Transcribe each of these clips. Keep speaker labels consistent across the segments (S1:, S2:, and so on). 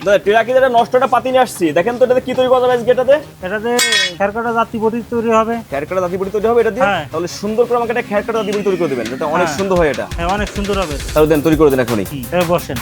S1: দাদা ট্রাকে যেটা নষ্টটা পাতি নিয়ে আসছি, দেখেন তো এটাতে কি তৈরি করা যাবে এটাতে?
S2: এটাতে খেরকাটা জাতি বডি তৈরি হবে।
S1: খেরকাটা জাতি বডি তৈরি হবে এটা দিয়ে?
S2: হ্যাঁ।
S1: তাহলে সুন্দর করে আমাকে একটা খেরকাটা জাতি বডি তৈরি করে দিবেন, এটা অনেক
S2: হ্যাঁ।
S1: সুন্দর হয় এটা।
S2: হ্যাঁ, অনেক সুন্দর হবে।
S1: তাহলে দেন তৈরি করে দেন এখনই।
S2: এই বসেন।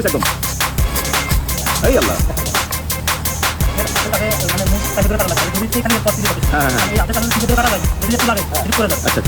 S1: একদম এই আল্লাহ। আচ্ছা।